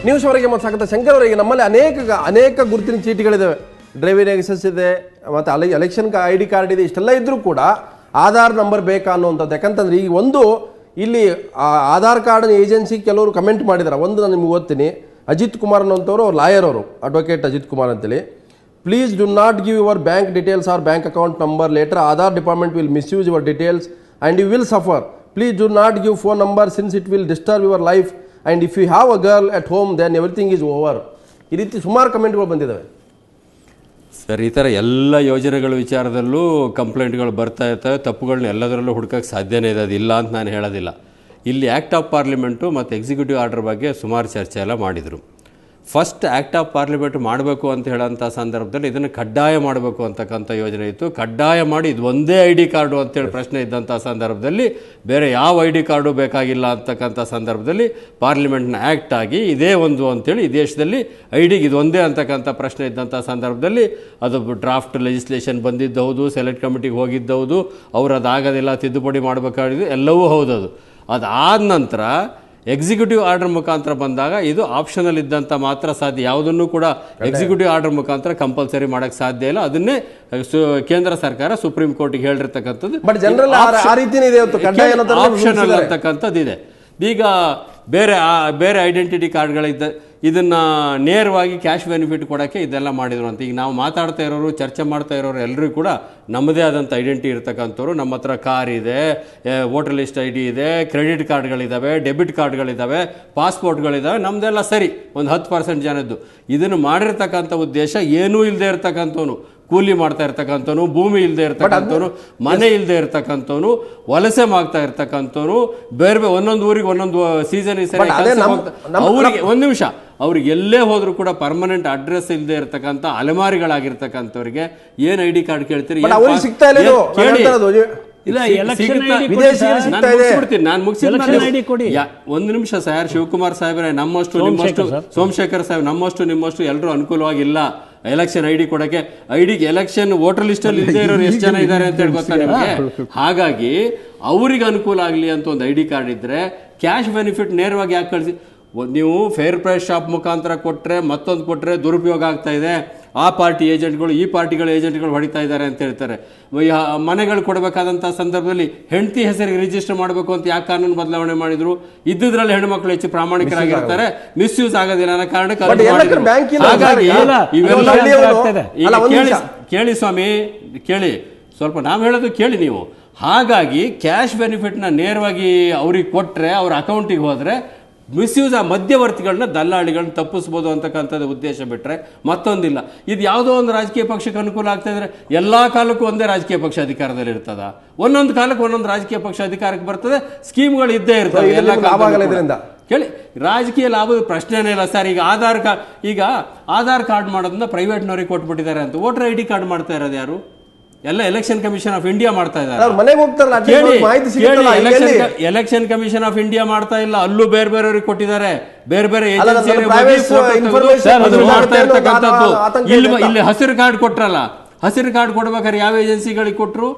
News ಅವರಿಗೆ ಮತ್ತು ಸಾಕತ್ತ ಶಂಕರ್ ಅವರಿಗೆ ನಮ್ಮಲ್ಲಿ ಅನೇಕ ಗುರುತಿನ ಚೀಟಿಗಳಿದ್ದಾವೆ, ಡ್ರೈವಿಂಗ್ ಲೈಸೆನ್ಸ್ ಇದೆ, ಮತ್ತು ಎಲೆಕ್ಷನ್ ID ಕಾರ್ಡ್ ಇದೆ. ಇಷ್ಟೆಲ್ಲ ಇದ್ರೂ ಕೂಡ ಆಧಾರ್ ನಂಬರ್ ಬೇಕಾ ಅನ್ನುವಂಥದ್ದು. ಯಾಕಂತಂದ್ರೆ ಈಗ ಇಲ್ಲಿ ಆಧಾರ್ ಕಾರ್ಡ್ ಏಜೆನ್ಸಿ ಕೆಲವರು ಕಮೆಂಟ್ ಮಾಡಿದ್ದಾರೆ. ಒಂದು ನಾನು ನಿಮ್ಗೆ ಓದ್ತೀನಿ. ಅಜಿತ್ ಕುಮಾರ್ ಅನ್ನೋಂಥವ್ರು ಲಾಯರ್ ಅವರು, ಅಡ್ವೊಕೇಟ್ ಅಜಿತ್ ಕುಮಾರ್ ಅಂತೇಳಿ. Please do not give your bank details or bank account number. Later Aadhaar department will misuse your details and you will suffer. Please do not give phone number since it will disturb your life and if you have a girl at home then everything is over. ಈ ರೀತಿ ಸುಮಾರು ಕಮೆಂಟ್ಗಳು ಬಂದಿದ್ದಾವೆ sir. ಈ ಥರ ಎಲ್ಲ ಯೋಜನೆಗಳ ವಿಚಾರದಲ್ಲೂ ಕಂಪ್ಲೇಂಟ್ಗಳು ಬರ್ತಾ ಇರ್ತವೆ. ತಪ್ಪುಗಳನ್ನ ಎಲ್ಲದರಲ್ಲೂ ಹುಡುಕಕ್ಕೆ ಸಾಧ್ಯನೇ ಇದೆ, ಅದು ಇಲ್ಲ ಅಂತ ನಾನು ಹೇಳೋದಿಲ್ಲ. ಇಲ್ಲಿ ಆ್ಯಕ್ಟ್ ಆಫ್ ಪಾರ್ಲಿಮೆಂಟು ಮತ್ತು ಎಕ್ಸಿಕ್ಯೂಟಿವ್ ಆರ್ಡರ್ ಬಗ್ಗೆ ಸುಮಾರು ಚರ್ಚೆ ಎಲ್ಲ ಮಾಡಿದರು. ಫಸ್ಟ್ ಆ್ಯಕ್ಟ್ ಆಫ್ ಪಾರ್ಲಿಮೆಂಟ್ ಮಾಡಬೇಕು ಅಂತ ಹೇಳೋಂಥ ಸಂದರ್ಭದಲ್ಲಿ ಇದನ್ನು ಕಡ್ಡಾಯ ಮಾಡಬೇಕು ಅಂತಕ್ಕಂಥ ಯೋಜನೆ ಇತ್ತು. ಕಡ್ಡಾಯ ಮಾಡಿ ಇದು ಒಂದೇ ID ಕಾರ್ಡು ಅಂತೇಳಿ ಪ್ರಶ್ನೆ ಇದ್ದಂಥ ಸಂದರ್ಭದಲ್ಲಿ ಬೇರೆ ಯಾವ ID ಕಾರ್ಡು ಬೇಕಾಗಿಲ್ಲ ಅಂತಕ್ಕಂಥ ಸಂದರ್ಭದಲ್ಲಿ ಪಾರ್ಲಿಮೆಂಟ್ನ ಆ್ಯಕ್ಟ್ ಆಗಿ ಇದೇ ಒಂದು ಅಂತೇಳಿ ಈ ದೇಶದಲ್ಲಿ ID ಇದು ಒಂದೇ ಅಂತಕ್ಕಂಥ ಪ್ರಶ್ನೆ ಇದ್ದಂಥ ಸಂದರ್ಭದಲ್ಲಿ ಅದು ಡ್ರಾಫ್ಟ್ ಲೆಜಿಸ್ಲೇಷನ್ ಬಂದಿದ್ದು ಹೌದು, ಸೆಲೆಕ್ಟ್ ಕಮಿಟಿಗೆ ಹೋಗಿದ್ದು ಹೌದು, ಅವ್ರು ಅದಾಗೋದಿಲ್ಲ ತಿದ್ದುಪಡಿ ಮಾಡಬೇಕಾಗಿದ್ದು ಎಲ್ಲವೂ ಹೌದು. ಅದಾದ ನಂತರ ಎಕ್ಸಿಕ್ಯೂಟಿವ್ ಆರ್ಡರ್ ಮುಖಾಂತರ ಬಂದಾಗ ಇದು ಆಪ್ಷನಲ್ ಇದ್ದಂಥ ಮಾತ್ರ ಸಾಧ್ಯ. ಯಾವುದನ್ನು ಕೂಡ ಎಕ್ಸಿಕ್ಯೂಟಿವ್ ಆರ್ಡರ್ ಮುಖಾಂತರ ಕಂಪಲ್ಸರಿ ಮಾಡೋಕ್ಕೆ ಸಾಧ್ಯ ಇಲ್ಲ. ಅದನ್ನೇ ಕೇಂದ್ರ ಸರ್ಕಾರ ಸುಪ್ರೀಂ ಕೋರ್ಟಿಗೆ ಹೇಳಿರ್ತಕ್ಕಂಥದ್ದು. ಆಪ್ಷನಲ್ ಅಂತಕ್ಕಂಥದ್ದು ಇದೆ. ಈಗ ಬೇರೆ ಐಡೆಂಟಿಟಿ ಕಾರ್ಡ್ಗಳಿದ್ದ ಇದನ್ನು ನೇರವಾಗಿ ಕ್ಯಾಶ್ ಬೆನಿಫಿಟ್ ಕೊಡೋಕ್ಕೆ ಇದೆಲ್ಲ ಮಾಡಿದ್ರು ಅಂತ. ಈಗ ನಾವು ಮಾತಾಡ್ತಾ ಇರೋರು, ಚರ್ಚೆ ಮಾಡ್ತಾ ಇರೋರು ಎಲ್ಲರೂ ಕೂಡ ನಮ್ಮದೇ ಆದಂಥ ಐಡೆಂಟಿಟಿ ಇರ್ತಕ್ಕಂಥವ್ರು. ನಮ್ಮ ಹತ್ರ ಕಾರ್ ಇದೆ, ವೋಟರ್ ಲಿಸ್ಟ್ ID ಇದೆ, ಕ್ರೆಡಿಟ್ ಕಾರ್ಡ್ಗಳಿದ್ದಾವೆ, ಡೆಬಿಟ್ ಕಾರ್ಡ್ಗಳಿದ್ದಾವೆ, ಪಾಸ್ಪೋರ್ಟ್ಗಳಿದ್ದಾವೆ, ನಮ್ಮದೆಲ್ಲ ಸರಿ. ಒಂದು 10% ಜನದ್ದು ಇದನ್ನು ಮಾಡಿರ್ತಕ್ಕಂಥ ಉದ್ದೇಶ ಏನೂ ಇಲ್ಲದೆ ಇರ್ತಕ್ಕಂಥವನು, ಕೂಲಿ ಮಾಡ್ತಾ ಇರ್ತಕ್ಕಂಥವನು, ಭೂಮಿ ಇಲ್ಲದೆ ಇರ್ತಕ್ಕಂಥವನು, ಮನೆ ಇಲ್ಲದೆ ಇರ್ತಕ್ಕಂಥವನು, ವಲಸೆ ಮಾಡ್ತಾ ಇರ್ತಕ್ಕಂಥವನು, ಬೇರೆ ಒಂದೊಂದು ಊರಿಗೆ ಒಂದೊಂದು ಸೀಸನ್ ಅವರಿಗೆ ಒಂದು ನಿಮಿಷ ಅವ್ರಿಗೆ ಎಲ್ಲೇ ಹೋದ್ರು ಕೂಡ ಪರ್ಮನೆಂಟ್ ಅಡ್ರೆಸ್ ಇಲ್ಲದೆ ಇರ್ತಕ್ಕಂಥ ಅಲೆಮಾರಿಗಳಾಗಿರ್ತಕ್ಕಂಥವ್ರಿಗೆ ಏನು ID ಕಾರ್ಡ್ ಕೇಳ್ತೀರಿ? ನಾನು ಮುಗಿಸ್ಬಿಡ್ತೀನಿ. ಒಂದು ನಿಮಿಷ ಸರ್. ಶಿವಕುಮಾರ್ ಸಾಹೇಬ್ರೆ, ನಮ್ಮಷ್ಟು ನಿಮ್ಮಷ್ಟು, ಸೋಮಶೇಖರ್ ಸಾಹೇಬ್ ನಮ್ಮಷ್ಟು ನಿಮ್ಮಷ್ಟು ಎಲ್ಲರೂ ಅನುಕೂಲವಾಗಿಲ್ಲ ಎಲೆಕ್ಷನ್ ID ಕೊಡಕ್ಕೆ. ಎಲೆಕ್ಷನ್ ವೋಟರ್ ಲಿಸ್ಟ್ ಅಲ್ಲಿ ಇಲ್ಲದೆ ಇರೋರು ಎಷ್ಟು ಜನ ಇದ್ದಾರೆ ಅಂತ ಹೇಳಿ ಗೊತ್ತಾ ನಿಮಗೆ? ಹಾಗಾಗಿ ಅವ್ರಿಗೆ ಅನುಕೂಲ ಆಗಲಿ ಅಂತ ಒಂದು ID ಕಾರ್ಡ್ ಇದ್ರೆ ಕ್ಯಾಶ್ ಬೆನಿಫಿಟ್ ನೇರವಾಗಿ ಯಾಕೆ ಕಳಿಸಿ? ನೀವು ಫೇರ್ ಪ್ರೈಸ್ ಶಾಪ್ ಮುಖಾಂತರ ಕೊಟ್ಟರೆ, ಮತ್ತೊಂದು ಕೊಟ್ಟರೆ ದುರುಪಯೋಗ ಆಗ್ತಾ ಇದೆ, ಆ ಪಾರ್ಟಿ ಏಜೆಂಟ್ಗಳು ಈ ಪಾರ್ಟಿಗಳ ಏಜೆಂಟ್ಗಳು ಹೊಡಿತಾ ಇದ್ದಾರೆ ಅಂತ ಹೇಳ್ತಾರೆ. ಮನೆಗಳು ಕೊಡಬೇಕಾದಂಥ ಸಂದರ್ಭದಲ್ಲಿ ಹೆಂಡತಿ ಹೆಸರಿಗೆ ರಿಜಿಸ್ಟರ್ ಮಾಡಬೇಕು ಅಂತ ಯಾಕೆ ಕಾನೂನು ಬದಲಾವಣೆ ಮಾಡಿದ್ರು? ಇದ್ದುದ್ರಲ್ಲಿ ಹೆಣ್ಣುಮಕ್ಳು ಹೆಚ್ಚು ಪ್ರಾಮಾಣಿಕರಾಗಿರ್ತಾರೆ, ಮಿಸ್ಯೂಸ್ ಆಗೋದಿಲ್ಲ ಅನ್ನೋ ಕಾರಣಕ್ಕೆ. ಹಾಗಾಗಿ ಇವೆಲ್ಲ ಕೇಳಿ ಸ್ವಾಮಿ, ಕೇಳಿ ಸ್ವಲ್ಪ, ನಾವು ಹೇಳೋದು ಕೇಳಿ ನೀವು. ಹಾಗಾಗಿ ಕ್ಯಾಶ್ ಬೆನಿಫಿಟ್ನ ನೇರವಾಗಿ ಅವ್ರಿಗೆ ಕೊಟ್ಟರೆ, ಅವ್ರ ಅಕೌಂಟಿಗೆ ಹೋದರೆ ಮಿಸ್ಯೂಸ್ ಆ ಮಧ್ಯವರ್ತಿಗಳನ್ನ, ದಲ್ಲಾಳಿಗಳನ್ನ ತಪ್ಪಿಸ್ಬೋದು ಅಂತಕ್ಕಂಥದ್ದು ಉದ್ದೇಶ ಬಿಟ್ಟರೆ ಮತ್ತೊಂದಿಲ್ಲ. ಇದು ಯಾವುದೋ ಒಂದು ರಾಜಕೀಯ ಪಕ್ಷಕ್ಕೆ ಅನುಕೂಲ ಆಗ್ತಾ ಇದ್ರೆ ಎಲ್ಲ ಕಾಲಕ್ಕೂ ಒಂದೇ ರಾಜಕೀಯ ಪಕ್ಷ ಅಧಿಕಾರದಲ್ಲಿ ಇರ್ತದ? ಒಂದೊಂದು ಕಾಲಕ್ಕೆ ಒಂದೊಂದು ರಾಜಕೀಯ ಪಕ್ಷ ಅಧಿಕಾರಕ್ಕೆ ಬರ್ತದೆ, ಸ್ಕೀಮ್ಗಳು ಇದ್ದೇ ಇರ್ತವೆ ಎಲ್ಲ ಕಾಲದಲ್ಲಿ. ಕೇಳಿ, ರಾಜಕೀಯ ಲಾಭದ ಪ್ರಶ್ನೆನೇ ಇಲ್ಲ ಸರ್. ಈಗ ಆಧಾರ್ ಕಾರ್ಡ್ ಮಾಡೋದನ್ನ ಪ್ರೈವೇಟ್ನವ್ರಿಗೆ ಕೊಟ್ಬಿಟ್ಟಿದ್ದಾರೆ ಅಂತ. ವೋಟರ್ ID ಕಾರ್ಡ್ ಮಾಡ್ತಾ ಇರೋದು ಯಾರು? ಎಲ್ಲ ಎಲೆಕ್ಷನ್ ಕಮಿಷನ್ ಆಫ್ ಇಂಡಿಯಾ ಮಾಡ್ತಾ ಇದ್ದಾರೆ. ಎಲೆಕ್ಷನ್ ಕಮಿಷನ್ ಆಫ್ ಇಂಡಿಯಾ ಮಾಡ್ತಾ ಇಲ್ಲ, ಅಲ್ಲೂ ಬೇರೆ ಬೇರೆಯವ್ರಿಗೆ ಕೊಟ್ಟಿದ್ದಾರೆ, ಬೇರೆ ಬೇರೆ ಮಾಡ್ತಾ ಇರ್ತಕ್ಕಂಥದ್ದು. ಇಲ್ಲಿ ಹಸಿರು ಕಾರ್ಡ್ ಕೊಟ್ರಲ್ಲ, ಹಸಿರು ಕಾರ್ಡ್ ಕೊಡ್ಬೇಕಾದ್ರೆ ಯಾವ ಏಜೆನ್ಸಿಗಳಿಗೆ ಕೊಟ್ಟರು?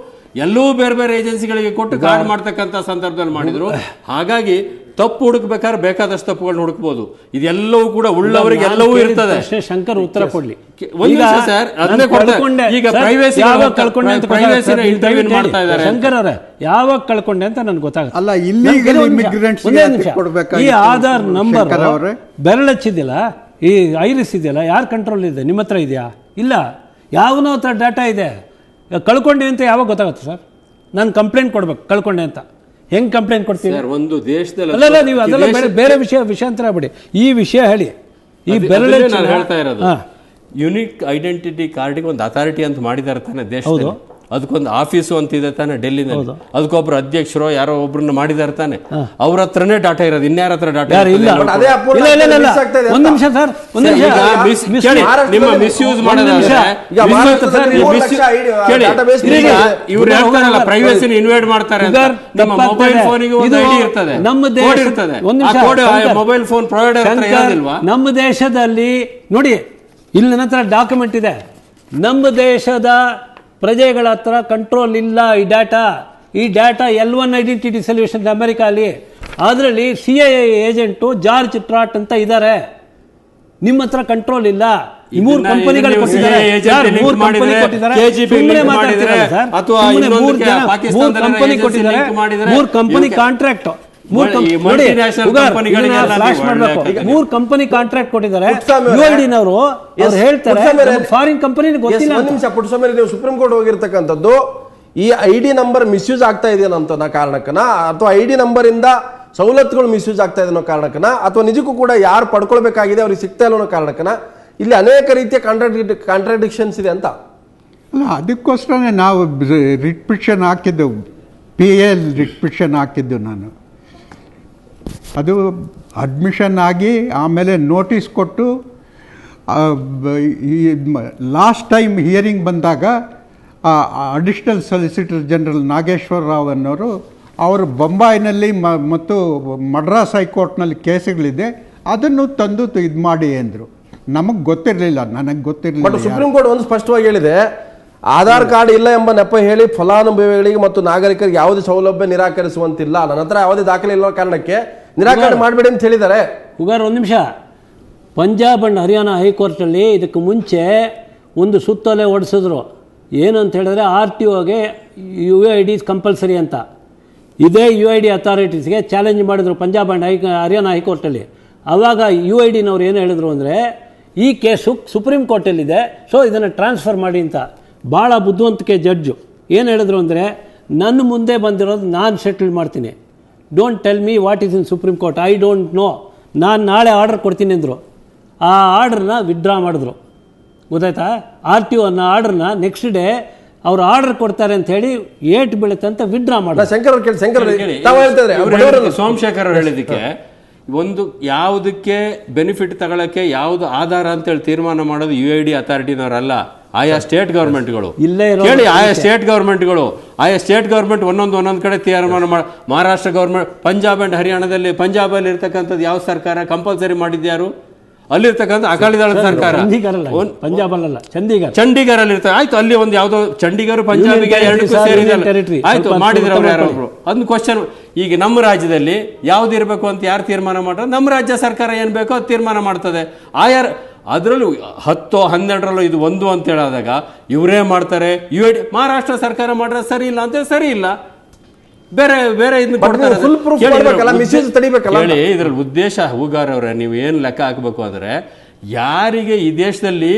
ಎಲ್ಲವೂ ಬೇರೆ ಬೇರೆ ಏಜೆನ್ಸಿಗಳಿಗೆ ಕೊಟ್ಟು ಕಾರ್ಡ್ ಮಾಡ್ತಕ್ಕಂಥ ಸಂದರ್ಭದಲ್ಲಿ ಮಾಡಿದ್ರು. ಹಾಗಾಗಿ ತಪ್ಪು ಹುಡುಕ್ಬೇಕಾದ್ರೆ ಬೇಕಾದಷ್ಟು ತಪ್ಪುಗಳನ್ನ ಹುಡುಕ್ಬೋದು. ಇದೆಲ್ಲವೂ ಕೂಡ ಉಳ್ಳವರಿಗೆ ಎಲ್ಲವೂ ಇರ್ತದೆ. ಶಂಕರ್ ಉತ್ತರ ಕೊಡ್ಲಿ. ಈಗ ಶಂಕರ್ ಅವರೇ, ಯಾವಾಗ ಕಳ್ಕೊಂಡೆ ಅಂತ ನನ್ಗೆ ಗೊತ್ತಾಗುತ್ತೆ. ಅಲ್ಲ, ಇಲ್ಲಿಗಲ್ ಇಮಿಗ್ರೆಂಟ್ಸ್ ಈ ಆಧಾರ್ ನಂಬರ್ ಬೆರಳಚ್ಚಿದ್ದಿಲ್ಲ, ಈ ಐರಿಸ್ ಇದೆಯಲ್ಲ, ಯಾರ ಕಂಟ್ರೋಲ್ ಇದೆ? ನಿಮ್ಮ ಹತ್ರ ಇದೆಯಾ? ಇಲ್ಲ, ಯಾವನೋ ಹತ್ರ ಡಾಟಾ ಇದೆ. ಕಳ್ಕೊಂಡೆ ಅಂತ ಯಾವಾಗ ಗೊತ್ತಾಗುತ್ತೆ ಸರ್? ನಾನು ಕಂಪ್ಲೇಂಟ್ ಕೊಡ್ಬೇಕು ಕಳ್ಕೊಂಡೆ ಅಂತ. ಹೆಂಗ್ ಕಂಪ್ಲೇಂಟ್ ಕೊಡ್ತೀವಿ? ಒಂದು ದೇಶದಲ್ಲಿ ಅಲ್ಲ, ನೀವು ಅದೆಲ್ಲ ಬೇರೆ ವಿಷಯಾಂತರ ಬಿಡಿ, ಈ ವಿಷಯ ಹೇಳಿ. ಈ ಬೆರಳು ನಾನು ಹೇಳ್ತಾ ಇರೋದು, ಯುನಿಕ್ ಐಡೆಂಟಿಟಿ ಕಾರ್ಡಿಗೆ ಒಂದು ಅಥಾರಿಟಿ ಅಂತ ಮಾಡಿದ್ದಾರೆ ತಾನೆ ದೇಶದಲ್ಲಿ. ಅದಕ್ಕೊಂದು ಆಫೀಸು ಅಂತಿದೆ ತಾನೆ ಡೆಲ್ಲಿನಲ್ಲಿ. ಅದಕ್ಕೊಬ್ರು ಅಧ್ಯಕ್ಷರು ಯಾರೋ ಒಬ್ರನ್ನ ಮಾಡಿದಾರೆ ತಾನೆ. ಅವ್ರ ಹತ್ರನೇ ಡಾಟಾ ಇರೋದು, ಇನ್ಯಾರ ಹತ್ರ ಡಾಟಾ ಇಲ್ಲ. ಒಂದ್ ನಿಮಿಷ ಸರ್, ನಿಮ್ಮ ಮಿಸ್ಯೂಸ್ ಮಾಡೋದಾದ್ರೆ ಇವ್ರು ಹೇಳ್ತಾರಲ್ಲ, ಪ್ರೈವೇಸಿ ಇನ್ವೈಟ್ ಮಾಡ್ತಾರೆ ಅಂತ. ನಿಮ್ಮ ಮೊಬೈಲ್ ಫೋನಿಗೆ ಒಂದು ID ಇರ್ತದೆ, ಕೋಡ್ ಇರ್ತದೆ. ಮೊಬೈಲ್ ಫೋನ್ ಪ್ರೊವೈಡರ್ ಹತ್ರ ಇರೋದಿಲ್ವಾ? ನಮ್ಮ ದೇಶದಲ್ಲಿ ನೋಡಿ, ಇಲ್ಲಿ ನನ್ನ ಹತ್ರ ಡಾಕ್ಯುಮೆಂಟ್ ಇದೆ. ನಮ್ಮ ದೇಶದ ಪ್ರಜೆಗಳ ಹತ್ರ ಕಂಟ್ರೋಲ್ ಇಲ್ಲ ಈ ಡಾಟಾ L1 ಐಡೆಂಟಿಟಿ ಸೊಲ್ಯೂಷನ್ ಅಮೆರಿಕಲ್ಲಿ. ಅದರಲ್ಲಿ CIA ಏಜೆಂಟು ಜಾರ್ಜ್ ಟ್ರಾಟ್ ಅಂತ ಇದ್ದಾರೆ. ನಿಮ್ಮ ಹತ್ರ ಕಂಟ್ರೋಲ್ ಇಲ್ಲ. ಈ ಮೂರು ಇದನ್ನ ಕಂಪನಿಗಳು ನೀವು ಕೊಟ್ಟಿದ್ದಾರೆ. CA ಏಜೆಂಟ್ ಯಾರು ಲಿಂಕ್ ಮೂರು ಕಂಪನಿ ಮಾಡಿದ್ರೆ, ಕೊಟ್ಟಿದ್ದಾರೆ? KGP ಸುಮ್ಮನೆ ಲಿಂಕ್ ಮಾತಾಡ್ತಿರಲ್ಲ ಮಾಡಿದ್ರೆ, ಸರ್. ಅಥವಾ ಸುಮ್ಮನೆ ಇನ್ನೊಂದು ಮೂರು ಜನ ಪಾಕಿಸ್ತಾನದ ಕಂಪನಿ ಏಜೆನ್ಸಿ ಕೊಟ್ಟಿದ್ದಾರೆ, ಲಿಂಕ್ ಮಾಡಿದ್ರೆ, ಮೂರು ಕಂಪನಿ ಇವ್ಕೆ- ಕಾಂಟ್ರಾಕ್ಟ್ ಈ multinational ಕಂಪನಿಗಳಿಗೆಲ್ಲ ಫ್ಲಾಶ್ ನೀವು ಮಾಡಬೇಕು. ಒಳ್ಳೆ ಮೂರು ಕಂಪನಿ ಕಾಂಟ್ರಾಕ್ಟ್ ಕೊಟ್ಟಿದ್ದಾರೆ. ಪುಟ್ಟಸ್ವಾಮಿ ಅವರೇ, UID-ನವರು ಅವ್ರು ಹೇಳ್ತಾರೆ ಫಾರಿನ್ ಕಂಪನಿ ಗೊತ್ತಿಲ್ಲ ಒಂದ್ ನಿಮಿಷ ಪುಟ್ಟಸ್ವಾಮಿ, ನೀವು ಸುಪ್ರೀಂ ಕೋರ್ಟ್ ಹೋಗಿರ್ತಕ್ಕಂಥದ್ದು ಈ ID ನಂಬರ್ ಮಿಸ್ಯೂಸ್ ಆಗ್ತಾ ಇದೆಯನ್ನೋ ಕಾರಣಕ್ಕನ, ಅಥವಾ ID ನಂಬರ್ ಇಂದ ಸವಲತ್ತುಗಳು ಮಿಸ್ಯೂಸ್ ಆಗ್ತಾ ಇದೆ ಅನ್ನೋ ಕಾರಣಕ್ಕನ, ಅಥವಾ ನಿಜಕ್ಕೂ ಕೂಡ ಯಾರು ಪಡ್ಕೊಳ್ಬೇಕಾಗಿದೆ ಅವ್ರಿಗೆ ಸಿಗ್ತಾ ಇಲ್ಲ ಅನ್ನೋ ಕಾರಣಕ್ಕನ ಇಲ್ಲಿ ಅನೇಕ ರೀತಿಯ ಕಾಂಟ್ರಾಡಿಕ್ಷನ್ಸ್ ಇದೆ ಅಂತ? ಅಲ್ಲ, ಅದಕ್ಕೋಸ್ಕರನೇ ನಾವು ರಿಟ್ ಪಿಟಿಷನ್ ಹಾಕಿದ್ದು, PL ರಿಟ್ ಪಿಟಿಷನ್ ಹಾಕಿದ್ದು ನಾನು. ಅದು ಅಡ್ಮಿಷನ್ ಆಗಿ ಆಮೇಲೆ ನೋಟಿಸ್ ಕೊಟ್ಟು ಈ ಲಾಸ್ಟ್ ಟೈಮ್ ಹಿಯರಿಂಗ್ ಬಂದಾಗ additional solicitor general Nageshwara Rao ಅನ್ನೋರು ಅವರು ಬೊಂಬಾಯಿನಲ್ಲಿ ಮತ್ತು ಮಡ್ರಾಸ್ ಹೈಕೋರ್ಟ್ನಲ್ಲಿ ಕೇಸುಗಳಿದೆ, ಅದನ್ನು ತಂದು ಇದು ಮಾಡಿ ಅಂದರು. ನಮಗೆ ಗೊತ್ತಿರಲಿಲ್ಲ, ನನಗೆ ಬಟ್ ಗೊತ್ತಿರಲಿಲ್ಲ. ಸುಪ್ರೀಂ ಕೋರ್ಟ್ ಒಂದು ಸ್ಪಷ್ಟವಾಗಿ ಹೇಳಿದೆ, ಆಧಾರ್ ಕಾರ್ಡ್ ಇಲ್ಲ ಎಂಬ ನೆಪ ಹೇಳಿ ಫಲಾನುಭವಿಗಳಿಗೆ ಮತ್ತು ನಾಗರಿಕರಿಗೆ ಯಾವುದೇ ಸೌಲಭ್ಯ ನಿರಾಕರಿಸುವಂತಿಲ್ಲ, ನನ್ನ ಹತ್ರ ಯಾವುದೇ ದಾಖಲೆ ಇಲ್ಲೋ ಕಾರಣಕ್ಕೆ ನಿರಾಕರಣೆ ಮಾಡಬೇಡಿ ಅಂತ ಹೇಳಿದ್ದಾರೆ. ಉಗಾರ್ ಒಂದು ನಿಮಿಷ, ಪಂಜಾಬ್ ಅಂಡ್ ಹರಿಯಾಣ ಹೈಕೋರ್ಟಲ್ಲಿ ಇದಕ್ಕೆ ಮುಂಚೆ ಒಂದು ಸುತ್ತೋಲೆ ಹೊಡೆಸಿದ್ರು. ಏನು ಅಂತ ಹೇಳಿದ್ರೆ RTOಗೆ UID ಕಂಪಲ್ಸರಿ ಅಂತ. ಇದೇ UID ಅಥಾರಿಟೀಸ್ಗೆ ಚಾಲೆಂಜ್ ಮಾಡಿದ್ರು ಪಂಜಾಬ್ ಆ್ಯಂಡ್ ಹರಿಯಾಣ ಹೈಕೋರ್ಟಲ್ಲಿ. ಆವಾಗ UIDನವ್ರು ಏನು ಹೇಳಿದ್ರು ಅಂದರೆ, ಈ ಕೇಸು ಸುಪ್ರೀಂ ಕೋರ್ಟಲ್ಲಿದೆ, ಸೊ ಇದನ್ನು ಟ್ರಾನ್ಸ್ಫರ್ ಮಾಡಿ ಅಂತ. ಭಾಳ ಬುದ್ಧಿವಂತಿಕೆ ಜಡ್ಜು ಏನು ಹೇಳಿದ್ರು ಅಂದರೆ, ನನ್ನ ಮುಂದೆ ಬಂದಿರೋದು ನಾನು ಸೆಟಲ್ ಮಾಡ್ತೀನಿ, don't tell me what is in supreme court, I don't know, ನಾನು ನಾಳೆ ಆರ್ಡರ್ ಕೊಡ್ತೀನಿ ಅಂದರು. ಆ ಆರ್ಡ್ರನ್ನ ವಿಡ್ರಾ ಮಾಡಿದ್ರು. ಗೊತ್ತಾಯ್ತಾ? RTO ಅನ್ನೋ ಆರ್ಡ್ರನ್ನ ನೆಕ್ಸ್ಟ್ ಡೇ ಅವ್ರು ಆರ್ಡರ್ ಕೊಡ್ತಾರೆ ಅಂತ ಹೇಳಿ ಏಟ್ ಬೀಳುತ್ತೆ ಅಂತ ವಿಡ್ರಾ ಮಾಡಿ. ಶಂಕರ್ ಅವ್ರು ಕೇಳಿ, ಶಂಕರ್ ಸೋಮಶೇಖರ್ ಅವರು ಹೇಳಿದ್ದಕ್ಕೆ ಒಂದು ಯಾವುದಕ್ಕೆ ಬೆನಿಫಿಟ್ ತಗೊಳಕ್ಕೆ ಯಾವುದು ಆಧಾರ ಅಂತೇಳಿ ತೀರ್ಮಾನ ಮಾಡೋದು UID ಅಥಾರಿಟಿನವರಲ್ಲ, ಆಯಾ ಸ್ಟೇಟ್ ಗವರ್ಮೆಂಟ್ಗಳು. ಕೇಳಿ, ಆಯಾ ಸ್ಟೇಟ್ ಗವರ್ಮೆಂಟ್ ಒಂದೊಂದು ಕಡೆ ತೀರ್ಮಾನ ಮಹಾರಾಷ್ಟ್ರ ಗವರ್ಮೆಂಟ್, ಪಂಜಾಬ್ ಅಂಡ್ ಹರಿಯಾಣದಲ್ಲಿ, ಪಂಜಾಬಲ್ಲಿ ಇರ್ತಕ್ಕಂಥದ್ದು ಯಾವ ಸರ್ಕಾರ ಕಂಪಲ್ಸರಿ ಮಾಡಿದ್ಯಾರು? ಅಲ್ಲಿರ್ತಕ್ಕಂಥ ಅಕಾಲಿದಳದ ಸರ್ಕಾರ. ಪಂಜಾಬ್ ಅಲ್ಲ, ಚಂಡೀಗಢ ಅಲ್ಲಿ ಇರ್ತಾರೆ. ಆಯ್ತು, ಅಲ್ಲಿ ಒಂದು ಯಾವ್ದೋ ಚಂಡೀಗಢ ಪಂಜಾಬಿಗೆ ಎರಡಕ್ಕೂ ಸೇರಿದೆ, ಆಯ್ತು ಮಾಡಿದ್ರೆ ಅವ್ರು ಯಾರೊಬ್ರು. ಅದನ್ನ ಕ್ವಶನ್, ಈಗ ನಮ್ಮ ರಾಜ್ಯದಲ್ಲಿ ಯಾವ್ದು ಇರಬೇಕು ಅಂತ ಯಾರು ತೀರ್ಮಾನ ಮಾಡ್ತಾರೆ? ನಮ್ಮ ರಾಜ್ಯ ಸರ್ಕಾರ ಏನ್ ಬೇಕೋ ಅದು ತೀರ್ಮಾನ ಮಾಡ್ತದೆ. ಅದರಲ್ಲೂ 10, 12 ಇದು ಒಂದು ಅಂತ ಹೇಳಿದಾಗ ಇವರೇ ಮಾಡ್ತಾರೆ. UID ಮಹಾರಾಷ್ಟ್ರ ಸರ್ಕಾರ ಮಾಡ್ರೆ ಸರಿ ಇಲ್ಲ ಅಂತ ಸರಿ ಇಲ್ಲ, ಬೇರೆ ಇದ್ರಲ್ಲಿ ಉದ್ದೇಶ ಹೂಗಾರ್ ಅವರೇ, ನೀವು ಏನು ಲೆಕ್ಕ ಹಾಕಬೇಕು ಅಂದ್ರೆ, ಯಾರಿಗೆ ಈ ದೇಶದಲ್ಲಿ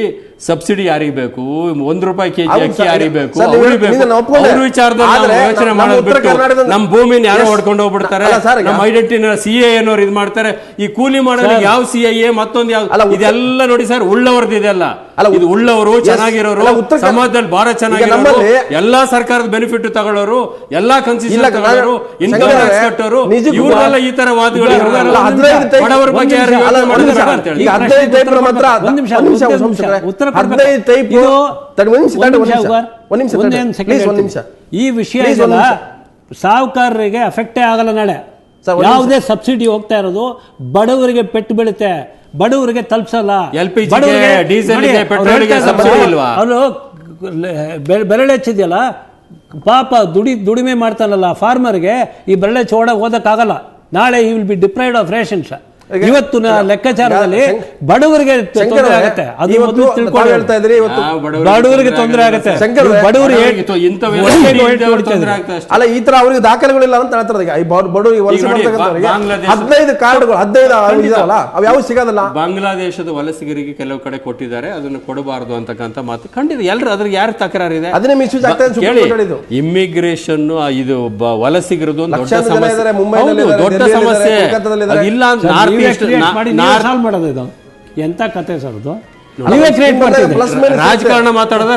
ಸಬ್ಸಿಡಿ ಯಾರಿಗೆ ಬೇಕು, ₹1 kg ಅಕ್ಕಿ ಯಾರಿಗೆ ಬೇಕು, ಅವ್ರ ವಿಚಾರದಲ್ಲಿ ಯೋಚನೆ ಮಾಡೋದು ಬಿಟ್ಟು ನಮ್ಮ ಭೂಮಿನ ಯಾರೋ ಹೊಡ್ಕೊಂಡು ಹೋಗ್ಬಿಡ್ತಾರೆ, ನಮ್ಮ ಐಡೆಂಟಿಟಿ CA ಏನೋರು ಇದು ಮಾಡ್ತಾರೆ. ಈ ಕೂಲಿ ಮಾಡೋದು ಯಾವ CIA ಮತ್ತೊಂದು ಯಾವ, ಇದೆಲ್ಲ ನೋಡಿ ಸರ್, ಉಳ್ಳವರದ್ದು ಇದೆಲ್ಲ. ಇದು ಉಳ್ಳವರು, ಚೆನ್ನಾಗಿರೋರು, ಸಮಾಜದಲ್ಲಿ ಬಹಳ ಚೆನ್ನಾಗಿರೋರು, ಎಲ್ಲಾ ಸರ್ಕಾರದ ಬೆನಿಫಿಟ್ ತಗೊಳ್ಳೋರು, ಎಲ್ಲಾ ಕನ್ಸೆಷನ್ ತಗೊಳ್ಳೋರು, ಇನ್ಕಮ್ ಟ್ಯಾಕ್ಸ್ ಕಟ್ಟೋರು, ಇವರೆಲ್ಲ ಈ ತರ ವಾದಗಳು. ಬಡವರ ಬಗ್ಗೆ ಯಾರು ಯೋಚನೆ ಮಾಡೋದು ಬೇಡ ಅಂತ ಹೇಳಿ. ಈ ವಿಷಯ ಸಾಹುಕಾರರಿಗೆ ಅಫೆಕ್ಟೇ ಆಗಲ್ಲ. ನಾಳೆ ಯಾವುದೇ ಸಬ್ಸಿಡಿ ಹೋಗ್ತಾ ಇರೋದು ಬಡವರಿಗೆ ಪೆಟ್ಟು ಬೀಳುತ್ತೆ, ಬಡವರಿಗೆ ತಲುಪಿಸಲ್ಲ. LPG ಡೀಸೆಲ್ಗೆ ಪೆಟ್ರೋಲ್ಗೆ ಸಬ್ಸಿಡಿ ಇಲ್ವಾ? ಅದು ಬೆರಳೆಚ್ಚಿದೆಯಲ್ಲ, ಪಾಪ ದುಡಿಮೆ ಮಾಡ್ತಾನಲ್ಲ ಫಾರ್ಮರ್ಗೆ, ಈ ಬೆರಳೆಚ್ಚಿ ಓದಕ್ಕಾಗಲ್ಲ. ನಾಳೆ ಈ will be deprived of rations. ಇವತ್ತು ಲೆಕ್ಕಾಚಾರದಲ್ಲಿ ಬಡವರಿಗೆ ತೊಂದರೆ ಆಗುತ್ತೆ. ಬಡವರಿಗೆ ತೊಂದರೆ ಆಗುತ್ತೆ. ಅಲ್ಲ, ಈ ತರ ಅವರಿಗೆ ದಾಖಲೆಗಳಿಲ್ಲ ಅಂತ ಹೇಳ್ತಾರೆ. ಬಡವರಿಗೆ 15 ಕಾರ್ಡ್ಗಳು 15 ಇದಾವಲ್ಲ, ಅವು ಯಾವ ಸಿಗೋದಲ್ಲ. ಬಾಂಗ್ಲಾದೇಶದ ವಲಸಿಗರಿಗೆ ಕೆಲವು ಕಡೆ ಕೊಟ್ಟಿದ್ದಾರೆ, ಅದನ್ನು ಕೊಡಬಾರದು ಅಂತಕ್ಕಂಥ ಮಾತು ಖಂಡಿತ. ಎಲ್ಲರೂ ಅದ್ರಿಗೆ ಯಾರು ತಕರಾರಿದೆ? ಅದನ್ನೇ ಮಿಸ್ಯೂಸ್ ಆಗ್ತದೆ. ಇಮಿಗ್ರೇಷನ್ ಇದು ವಲಸಿಗರದು ಒಂದು ದೊಡ್ಡ ಸಮಸ್ಯೆ ಇಲ್ಲ ಅಂತ ಮಾಡೋದು. ಇದು ಎಂತ ಕತೆ ಸರ್? ಅದು ರಾಜಕಾರಣ ಮಾತಾಡೋಣ.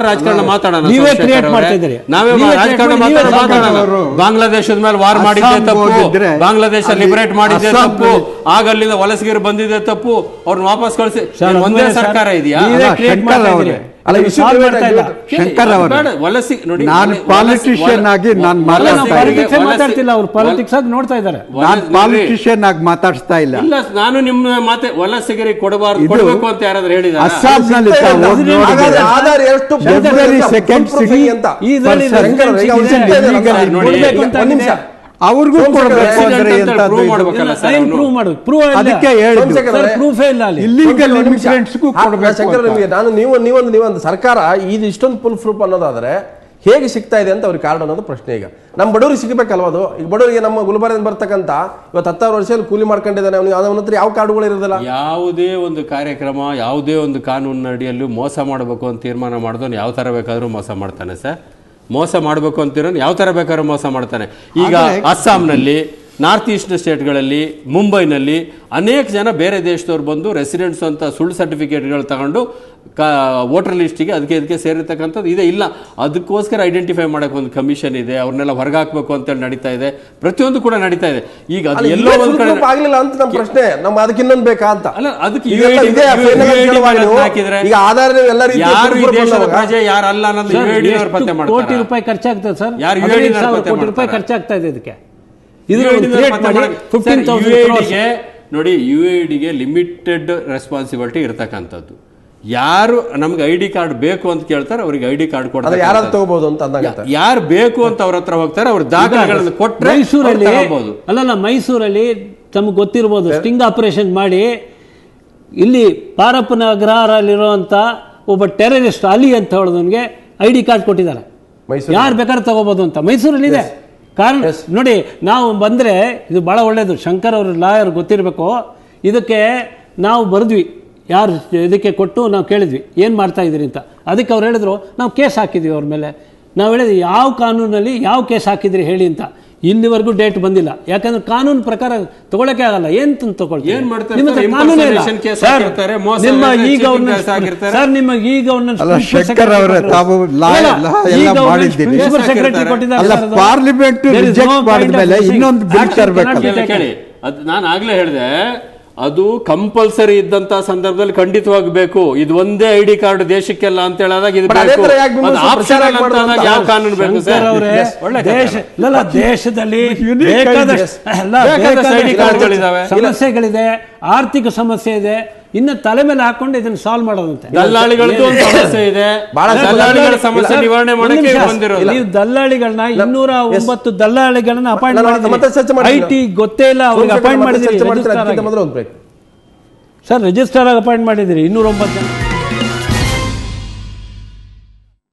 ನೀವೇ ಕ್ರಿಯೇಟ್ ಮಾಡ್ತಿದ್ದೀರಿ. ನಾವೇ ರಾಜಕಾರಣ ಮಾತಾಡೋಣ. ಬಾಂಗ್ಲಾದೇಶದ ಮೇಲೆ ವಾರ್ ಮಾಡಿದ್ದೆ ತಪ್ಪು, ಬಾಂಗ್ಲಾದೇಶ ಲಿಬರೇಟ್ ಮಾಡಿದ್ದೆ ತಪ್ಪು, ಆಗ ಅಲ್ಲಿಂದ ವಲಸಿಗರು ಬಂದಿದ್ದೆ ತಪ್ಪು, ಅವ್ರನ್ನ ವಾಪಸ್ ಕಳಿಸಿ. ಒಂದೇ ಸರ್ಕಾರ ಇದೆಯಾ? ಶಂಕರ್ ಅವರು, ನಾನು ಪಾಲಿಟಿಷಿಯನ್ ಆಗಿ ನಾನು ಮಾತಾಡ್ತಿಲ್ಲ, ಅವ್ರು ಪಾಲಿಟಿಕ್ಸ್ ಆಗಿ ನೋಡ್ತಾ ಇದ್ದಾರೆ. ನಾನು ಪಾಲಿಟಿಷಿಯನ್ ಆಗಿ ಮಾತಾಡ್ತಾ ಇಲ್ಲ. ನಾನು ನಿಮ್ಮ ಮಾತೆ ವಲಸಿಗರಿಗೆ ಕೊಡಬಾರ್ದು, ಕೊಡಬೇಕು ಅಂತ ಯಾರಾದ್ರೂ ಹೇಳಿದ್ದಾರೆ? ಅಸ್ಸಾಂನಲ್ಲಿ ಅವ್ರಿಗೂ ಕೊಡಬೇಕು Accident ಅಂದ್ರೆ ಅಂತ ಎಂತದ್ದು prove ಇದು? ಮಾಡ್ಬೇಕಲ್ಲ ಸರ್ ಏನ್ ಅವ್ನು. ಪ್ರೂವ್ ಮಾಡೋದು? ಪ್ರೂವ್ ಅದಕ್ಕೆ ಹೇಳಿದ್ದು. ಪ್ರೂಫೇ ಇಲ್ಲ ಅಲ್ಲಿ. ಇಲ್ಲಿಗಲ್ ಇಮಿಗ್ರೆಂಟ್ಸ್ಗೂ ಕೊಡಬೇಕು ಶಂಕರ್ ಅಂತ. ನಿಮಗೆ ನಾನು ನೀವೊಂದು ಸರ್ಕಾರ ಇದು ಇಷ್ಟೊಂದು ಫುಲ್ ಪ್ರೂಫ್ ಅನ್ನೋದಾದ್ರೆ ಹೇಗೆ ಸಿಗ್ತಾ ಇದೆ ಅಂತ ಅವ್ರಿಗೆ ಕಾರ್ಡ್ ಅನ್ನೋದು ಪ್ರಶ್ನೆ. ಈಗ ನಮ್ಮ ಬಡವರಿಗೆ ಸಿಗಬೇಕಲ್ವ ಅದು? ಈಗ ಬಡವರಿಗೆ ನಮ್ಮ ಗುಲ್ಬರ್ಗದಿಂದ ಬರ್ತಕ್ಕಂಥ ಇವತ್ತು 10 ವರ್ಷದಲ್ಲಿ ಕೂಲಿ ಮಾಡ್ಕೊಂಡಿದ್ದಾನೆ, ಅವನ ಹತ್ರ ಯಾವ ಕಾರ್ಡುಗಳು ಇರೋದಿಲ್ಲ. ಯಾವುದೇ ಒಂದು ಕಾರ್ಯಕ್ರಮ, ಯಾವುದೇ ಒಂದು ಕಾನೂನಿನ ಅಡಿಯಲ್ಲೂ ಮೋಸ ಮಾಡಬೇಕು ಅಂತ ತೀರ್ಮಾನ ಮಾಡಿದವನು ಯಾವ ಥರ ಬೇಕಾದರೂ ಮೋಸ ಮಾಡ್ತಾನೆ ಸರ್. ಮೋಸ ಮಾಡಬೇಕು ಅಂತಿರೋನು ಯಾವ ಥರ ಬೇಕಾದ್ರೂ ಮೋಸ ಮಾಡ್ತಾನೆ. ಈಗ ಅಸ್ಸಾಂನಲ್ಲಿ, ನಾರ್ತ್ ಈಸ್ಟ್ ಸ್ಟೇಟ್ಗಳಲ್ಲಿ, ಮುಂಬೈನಲ್ಲಿ ಅನೇಕ ಜನ ಬೇರೆ ದೇಶದವ್ರು ಬಂದು ರೆಸಿಡೆಂಟ್ಸ್ ಅಂತ ಸುಳ್ಳು ಸರ್ಟಿಫಿಕೇಟ್ಗಳು ತಗೊಂಡು ವೋಟರ್ ಲಿಸ್ಟಿಗೆ ಅದಕ್ಕೆ ಸೇರಿರ್ತಕ್ಕಂಥದ್ದು ಇದೆ. ಇಲ್ಲ ಅದಕ್ಕೋಸ್ಕರ ಐಡೆಂಟಿಫೈ ಮಾಡೋಕೆ ಒಂದು ಕಮಿಷನ್ ಇದೆ, ಅವ್ರನ್ನೆಲ್ಲ ಹೊರಗೆ ಹಾಕಬೇಕು ಅಂತೇಳಿ ನಡೀತಾ ಇದೆ. ಪ್ರತಿಯೊಂದು ಕೂಡ ನಡೀತಾ ಇದೆ. ಈಗ ಅದು ಎಲ್ಲೋ ಒಂದು ಕಡೆ ಆಗ್ಲಿಲ್ಲ ಅಂತ ನಮ್ಮ ಪ್ರಶ್ನೆ. ನಮ್ಮ ಅದಕ್ಕೆ ಇನ್ನೊಂದು ಬೇಕಾ ಅಂತ. ಅಲ್ಲ, ಅದಕ್ಕೆ ಈಗ ಆಧಾರ ಎಲ್ಲ ಯಾರು ಈ ದೇಶದ ಪ್ರಜೆ ಯಾರಲ್ಲ ಅನ್ನೋದು UID ನವರು ಪತ್ತೆ ಮಾಡ್ತಾರೆ. ಕೋಟಿ ರೂಪಾಯಿ ಖರ್ಚಾಗ್ತದೆ ಸರ್. ಯಾರು ಕೋಟಿ ರೂಪಾಯಿ ಖರ್ಚಾಗ್ತಾ ಇದೆ ಇದಕ್ಕೆ. ನೋಡಿ, UIDಗೆ ಲಿಮಿಟೆಡ್ ರೆಸ್ಪಾನ್ಸಿಬಿಲಿಟಿ ಇರತಕ್ಕಂಥದ್ದು. ಯಾರು ನಮ್ಗೆ ID ಕಾರ್ಡ್ ಬೇಕು ಅಂತ ಕೇಳ್ತಾರೆ ಅವ್ರಿಗೆ ID ಕಾರ್ಡ್ ಕೊಡ್ತಾರೆ. ಯಾರು ತಗೋಬಹುದು ಅಂತ ಅಂದಾಗ ಯಾರು ಬೇಕು ಅಂತ ಅವ್ರ ಹತ್ರ ಹೋಗ್ತಾರೆ, ಅವ್ರ ದಾಖಲೆಗಳನ್ನು ಕೊಟ್ಟರೆ ಮೈಸೂರಲ್ಲಿ ಅಲ್ಲಲ್ಲ, ಮೈಸೂರಲ್ಲಿ ತಮ್ಗೆ ಗೊತ್ತಿರ್ಬೋದು, ಸ್ಟಿಂಗ್ ಆಪರೇಷನ್ ಮಾಡಿ ಇಲ್ಲಿ ಪಾರಪ್ಪನ ಅಗ್ರಹಾರಲ್ಲಿರುವಂತ ಒಬ್ಬ ಟೆರರಿಸ್ಟ್ ಅಲಿ ಅಂತ ಹೇಳೋದನ್ಗೆ ID ಕಾರ್ಡ್ ಕೊಟ್ಟಿದ್ದಾರೆ. ಯಾರು ಬೇಕಾದ್ರೆ ತಗೋಬಹುದು ಅಂತ ಮೈಸೂರಲ್ಲಿ ಇದೆ. ಕಾರಣ ನೋಡಿ, ನಾವು ಬಂದರೆ ಇದು ಭಾಳ ಒಳ್ಳೆಯದು. ಶಂಕರ್ ಅವ್ರ ಲಾಯರ್ ಗೊತ್ತಿರಬೇಕು. ಇದಕ್ಕೆ ನಾವು ಬರೆದ್ವಿ, ಯಾರು ಇದಕ್ಕೆ ಕೊಟ್ಟು ನಾವು ಕೇಳಿದ್ವಿ ಏನು ಮಾಡ್ತಾ ಇದ್ದೀರಿ ಅಂತ. ಅದಕ್ಕೆ ಅವ್ರು ಹೇಳಿದ್ರು ನಾವು ಕೇಸ್ ಹಾಕಿದ್ವಿ ಅವ್ರ ಮೇಲೆ. ನಾವು ಹೇಳಿದ್ವಿ ಯಾವ ಕಾನೂನಲ್ಲಿ ಯಾವ ಕೇಸ್ ಹಾಕಿದ್ರಿ ಹೇಳಿ ಅಂತ. ಇಲ್ಲಿವರೆಗೂ ಡೇಟ್ ಬಂದಿಲ್ಲ. ಯಾಕಂದ್ರೆ ಕಾನೂನು ಪ್ರಕಾರ ತಗೊಳಕ್ಕೆ ಆಗಲ್ಲ. ಏನು ತಗೊಳ್ತೀವಿ? ಕಾನೂನೇ ಇಲ್ಲ ಸರ್. ನಿಮ್ಮ ಈ ಗವರ್ನೆನ್ಸ್ ಸರ್, ನಿಮ್ಮ ಈ ಗವರ್ನೆನ್ಸ್ ಸೆಕ್ರೆಟರಿ ಕೊಟ್ಟಿದ್ದಾರೆ. ಪಾರ್ಲಿಮೆಂಟ್ ರಿಜೆಕ್ಟ್ ಮಾಡಿದ್ಮೇಲೆ ಇನ್ನೊಂದು ಬಿಲ್ ತರಬೇಕು. ಕೇಳಿ, ಅದು ನಾನು ಆಗ್ಲೇ ಹೇಳಿದೆ, ಅದು ಕಂಪಲ್ಸರಿ ಇದ್ದಂತ ಸಂದರ್ಭದಲ್ಲಿ ಖಂಡಿತವಾಗಿ ಬೇಕು. ಇದು ಒಂದೇ ID ಕಾರ್ಡ್ ದೇಶಕ್ಕೆಲ್ಲ ಅಂತ ಹೇಳಿದಾಗ ಇದು ಬೇಕು. ಯಾವ ಕಾನೂನು ಬೇಕು ಸರ್? ದೇಶದಲ್ಲಿ ಸಮಸ್ಯೆಗಳಿದೆ, ಆರ್ಥಿಕ ಸಮಸ್ಯೆ ಇದೆ. ಇನ್ನು ತಲೆ ಮೇಲೆ ಹಾಕೊಂಡು ಇದನ್ನ ಸಾಲ್ವ್ ಮಾಡೋದಂತೆ. ದಲ್ಲಾಳಿಗಳದ್ದು ಒಂದು ಸಮಸ್ಯೆ ಇದೆ. ದಲ್ಲಾಳಿಗಳ ಸಮಸ್ಯೆ ನಿವಾರಣೆ ಮಾಡಕ್ಕೆ ಬಂದಿರೋದು. ನೀವು ದಲ್ಲಾಳಿಗಳನ್ನ 209 ದಲ್ಲಾಳಿಗಳನ್ನ ಅಪಾಯಿಂಟ್ ಮಾಡಿದ್ರಿ. IT ಗೊತ್ತೇ ಇಲ್ಲ ಅವ್ರಿಗೆ ಅಪಾಯಿಂಟ್ ಮಾಡಿದ್ರಿ. ಸರ್, ರಿಜಿಸ್ಟರ್ ಆಗಿ ಅಪಾಯಿಂಟ್ ಮಾಡಿದಿರಿ 209 ಜನ.